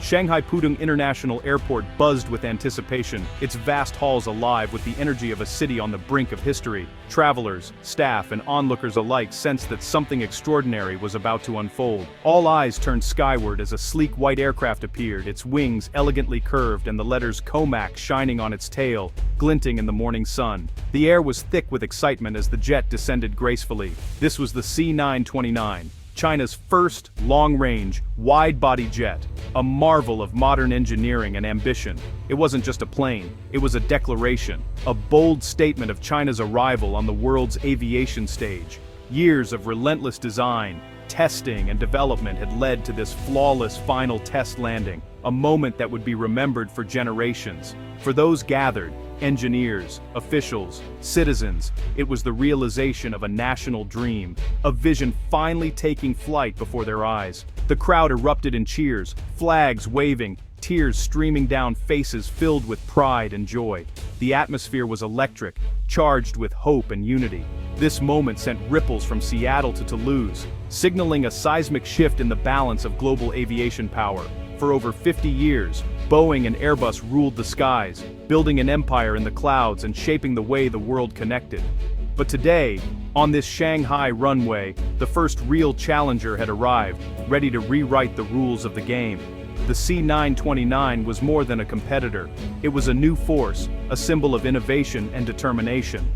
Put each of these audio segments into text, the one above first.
Shanghai Pudong International Airport buzzed with anticipation, its vast halls alive with the energy of a city on the brink of history. Travelers, staff, and onlookers alike sensed that something extraordinary was about to unfold. All eyes turned skyward as a sleek white aircraft appeared, its wings elegantly curved and the letters COMAC shining on its tail, glinting in the morning sun. The air was thick with excitement as the jet descended gracefully. This was the C929. China's first long-range, wide-body jet, a marvel of modern engineering and ambition. It wasn't just a plane, it was a declaration, a bold statement of China's arrival on the world's aviation stage. Years of relentless design, testing, and development had led to this flawless final test landing, a moment that would be remembered for generations. For those gathered, engineers, officials, citizens, it was the realization of a national dream, a vision finally taking flight before their eyes. The crowd erupted in cheers, flags waving, tears streaming down faces filled with pride and joy. The atmosphere was electric, charged with hope and unity. This moment sent ripples from Seattle to Toulouse, signaling a seismic shift in the balance of global aviation power. For over 50 years, Boeing and Airbus ruled the skies, building an empire in the clouds and shaping the way the world connected. But today, on this Shanghai runway, the first real challenger had arrived, ready to rewrite the rules of the game. The C929 was more than a competitor. It was a new force, a symbol of innovation and determination.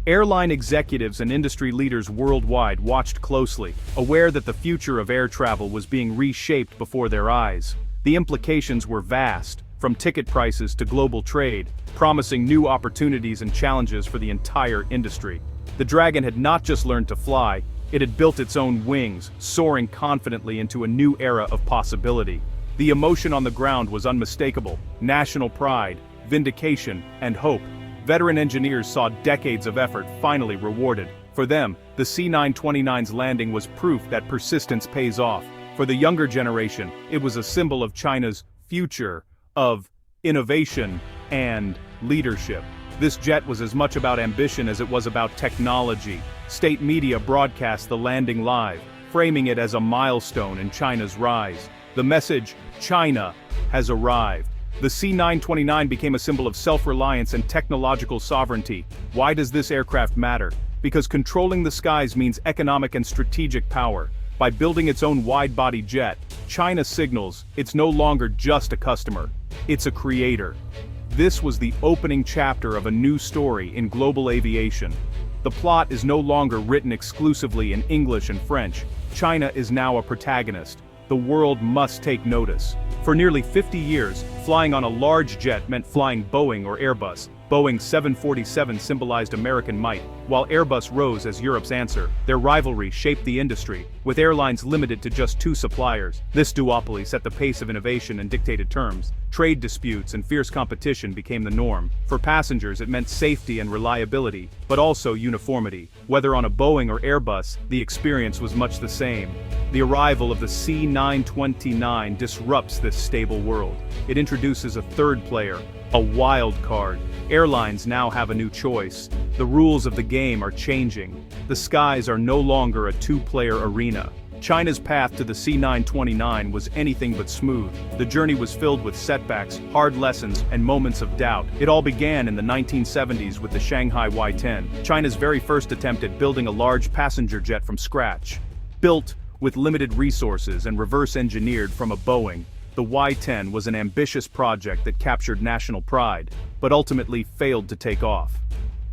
Airline executives and industry leaders worldwide watched closely, aware that the future of air travel was being reshaped before their eyes. The implications were vast, from ticket prices to global trade, promising new opportunities and challenges for the entire industry. The Dragon had not just learned to fly, it had built its own wings, soaring confidently into a new era of possibility. The emotion on the ground was unmistakable: national pride, vindication, and hope. Veteran engineers saw decades of effort finally rewarded. For them, the C929's landing was proof that persistence pays off. For the younger generation, it was a symbol of China's future, of innovation and leadership. This jet was as much about ambition as it was about technology. State media broadcast the landing live, framing it as a milestone in China's rise. The message, "China has arrived." The C929 became a symbol of self-reliance and technological sovereignty. Why does this aircraft matter? Because controlling the skies means economic and strategic power. By building its own wide-body jet, China signals it's no longer just a customer, it's a creator. This was the opening chapter of a new story in global aviation. The plot is no longer written exclusively in English and French. China is now a protagonist. The world must take notice. For nearly 50 years, flying on a large jet meant flying Boeing or Airbus. Boeing's 747 symbolized American might, while Airbus rose as Europe's answer. Their rivalry shaped the industry, with airlines limited to just two suppliers. This duopoly set the pace of innovation and dictated terms. Trade disputes and fierce competition became the norm. For passengers, it meant safety and reliability, but also uniformity. Whether on a Boeing or Airbus, the experience was much the same. The arrival of the C929 disrupts this stable world. It introduces a third player, a wild card. Airlines now have a new choice. The rules of the game are changing. The skies are no longer a two-player arena. China's path to the C929 was anything but smooth. The journey was filled with setbacks, hard lessons, and moments of doubt. It all began in the 1970s with the Shanghai Y-10, China's very first attempt at building a large passenger jet from scratch. Built with limited resources and reverse-engineered from a Boeing, the Y-10 was an ambitious project that captured national pride, but ultimately failed to take off.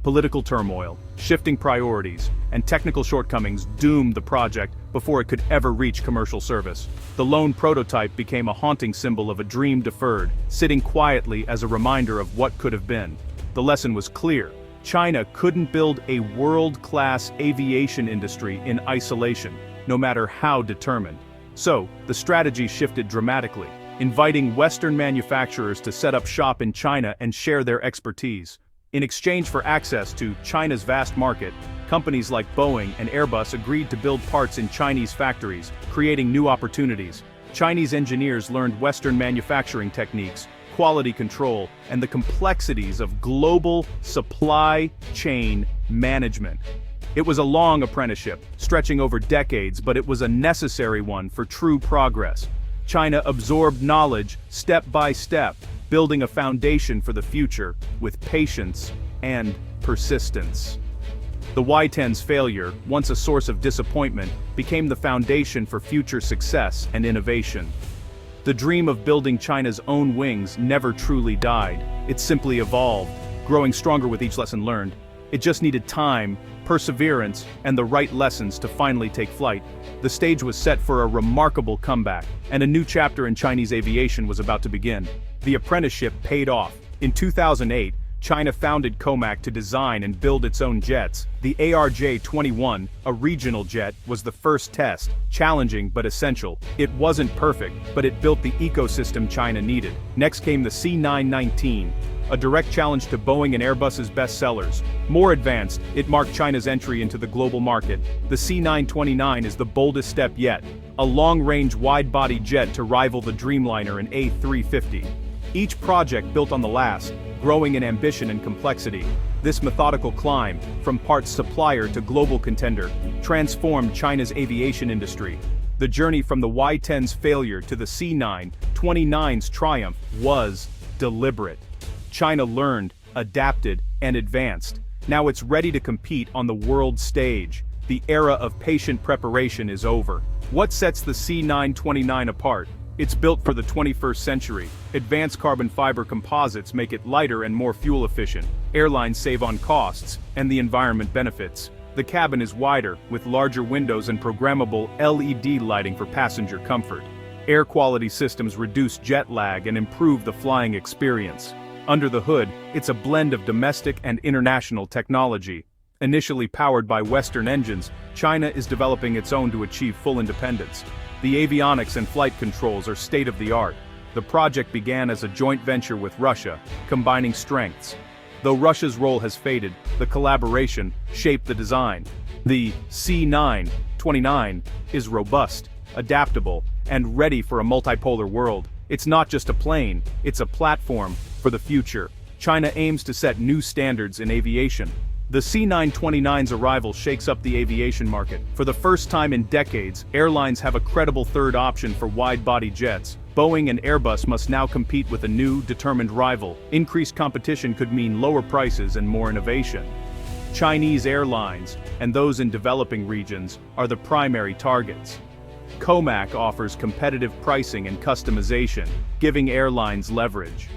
Political turmoil, shifting priorities, and technical shortcomings doomed the project before it could ever reach commercial service. The lone prototype became a haunting symbol of a dream deferred, sitting quietly as a reminder of what could have been. The lesson was clear: China couldn't build a world-class aviation industry in isolation, no matter how determined. So, the strategy shifted dramatically, inviting Western manufacturers to set up shop in China and share their expertise. In exchange for access to China's vast market, companies like Boeing and Airbus agreed to build parts in Chinese factories, creating new opportunities. Chinese engineers learned Western manufacturing techniques, quality control, and the complexities of global supply chain management. It was a long apprenticeship, stretching over decades, but it was a necessary one for true progress. China absorbed knowledge step by step, building a foundation for the future with patience and persistence. The Y-10's failure, once a source of disappointment, became the foundation for future success and innovation. The dream of building China's own wings never truly died. It simply evolved, growing stronger with each lesson learned. It just needed time, perseverance, and the right lessons to finally take flight. The stage was set for a remarkable comeback, and a new chapter in Chinese aviation was about to begin. The apprenticeship paid off. In 2008, China founded COMAC to design and build its own jets. The ARJ-21, a regional jet, was the first test, challenging but essential. It wasn't perfect, but it built the ecosystem China needed. Next came the C919, a direct challenge to Boeing and Airbus's best sellers. More advanced, it marked China's entry into the global market. The C929 is the boldest step yet, a long-range wide-body jet to rival the Dreamliner and A350. Each project built on the last, growing in ambition and complexity. This methodical climb, from parts supplier to global contender, transformed China's aviation industry. The journey from the Y-10's failure to the C929's triumph was deliberate. China learned, adapted, and advanced. Now it's ready to compete on the world stage. The era of patient preparation is over. What sets the C929 apart? It's built for the 21st century. Advanced carbon fiber composites make it lighter and more fuel efficient. Airlines save on costs, and the environment benefits. The cabin is wider, with larger windows and programmable LED lighting for passenger comfort. Air quality systems reduce jet lag and improve the flying experience. Under the hood, it's a blend of domestic and international technology. Initially powered by Western engines, China is developing its own to achieve full independence. The avionics and flight controls are state-of-the-art. The project began as a joint venture with Russia, combining strengths. Though Russia's role has faded, the collaboration shaped the design. The C929 is robust, adaptable, and ready for a multipolar world. It's not just a plane, it's a platform for the future. China aims to set new standards in aviation. The C929's arrival shakes up the aviation market. For the first time in decades, airlines have a credible third option for wide-body jets. Boeing and Airbus must now compete with a new, determined rival. Increased competition could mean lower prices and more innovation. Chinese airlines, and those in developing regions, are the primary targets. COMAC offers competitive pricing and customization, giving airlines leverage.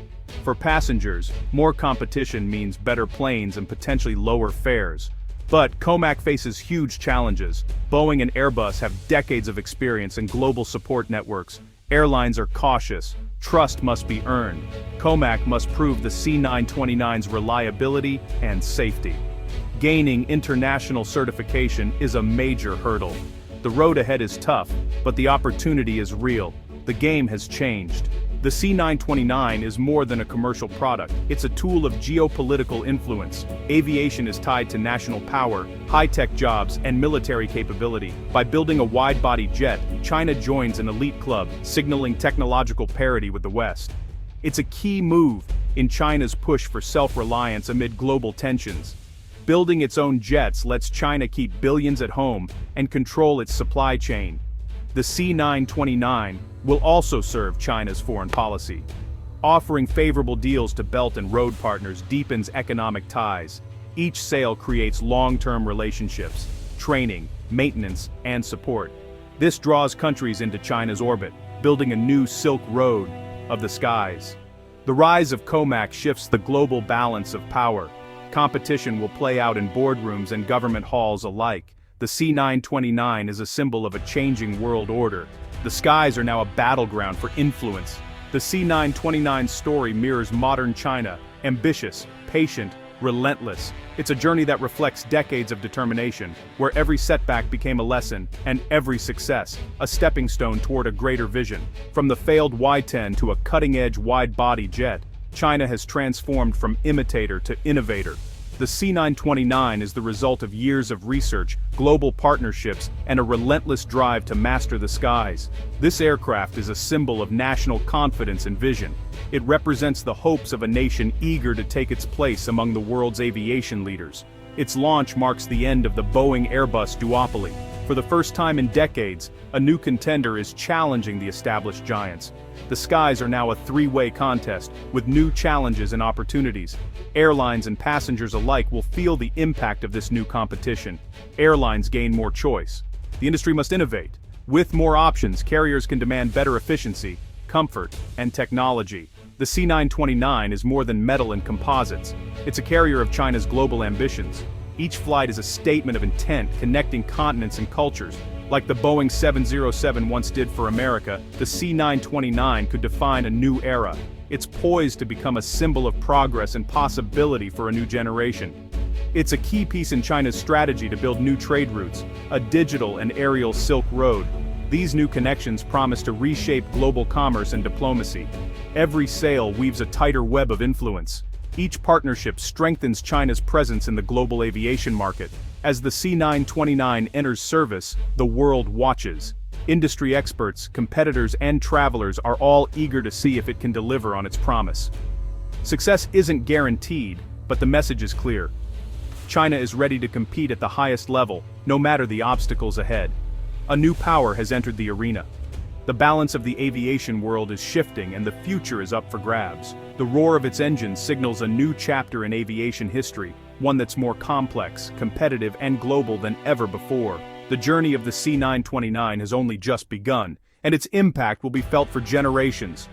For passengers, more competition means better planes and potentially lower fares. But COMAC faces huge challenges. Boeing and Airbus have decades of experience and global support networks. Airlines are cautious. Trust must be earned. COMAC must prove the C929's reliability and safety. Gaining international certification is a major hurdle. The road ahead is tough, but the opportunity is real. The game has changed. The C929 is more than a commercial product. It's a tool of geopolitical influence. Aviation is tied to national power, high-tech jobs, and military capability. By building a wide-body jet, China joins an elite club, signaling technological parity with the West. It's a key move in China's push for self-reliance amid global tensions. Building its own jets lets China keep billions at home and control its supply chain. The C929 will also serve China's foreign policy. Offering favorable deals to Belt and Road partners deepens economic ties. Each sale creates long-term relationships, training, maintenance, and support. This draws countries into China's orbit, building a new Silk Road of the skies. The rise of COMAC shifts the global balance of power. Competition will play out in boardrooms and government halls alike. The C929 is a symbol of a changing world order. The skies are now a battleground for influence. The C929's story mirrors modern China, ambitious, patient, relentless. It's a journey that reflects decades of determination, where every setback became a lesson, and every success, a stepping stone toward a greater vision. From the failed Y-10 to a cutting-edge wide-body jet, China has transformed from imitator to innovator. The C929 is the result of years of research, global partnerships, and a relentless drive to master the skies. This aircraft is a symbol of national confidence and vision. It represents the hopes of a nation eager to take its place among the world's aviation leaders. Its launch marks the end of the Boeing-Airbus duopoly. For the first time in decades, a new contender is challenging the established giants. The skies are now a three-way contest, with new challenges and opportunities. Airlines and passengers alike will feel the impact of this new competition. Airlines gain more choice. The industry must innovate. With more options, carriers can demand better efficiency, comfort, and technology. The C929 is more than metal and composites. It's a carrier of China's global ambitions. Each flight is a statement of intent connecting continents and cultures. Like the Boeing 707 once did for America, the C929 could define a new era. It's poised to become a symbol of progress and possibility for a new generation. It's a key piece in China's strategy to build new trade routes, a digital and aerial Silk Road. These new connections promise to reshape global commerce and diplomacy. Every sale weaves a tighter web of influence. Each partnership strengthens China's presence in the global aviation market. As the C929 enters service, the world watches. Industry experts, competitors, and travelers are all eager to see if it can deliver on its promise. Success isn't guaranteed, but the message is clear. China is ready to compete at the highest level, no matter the obstacles ahead. A new power has entered the arena. The balance of the aviation world is shifting and the future is up for grabs. The roar of its engines signals a new chapter in aviation history, one that's more complex, competitive, and global than ever before. The journey of the C929 has only just begun, and its impact will be felt for generations.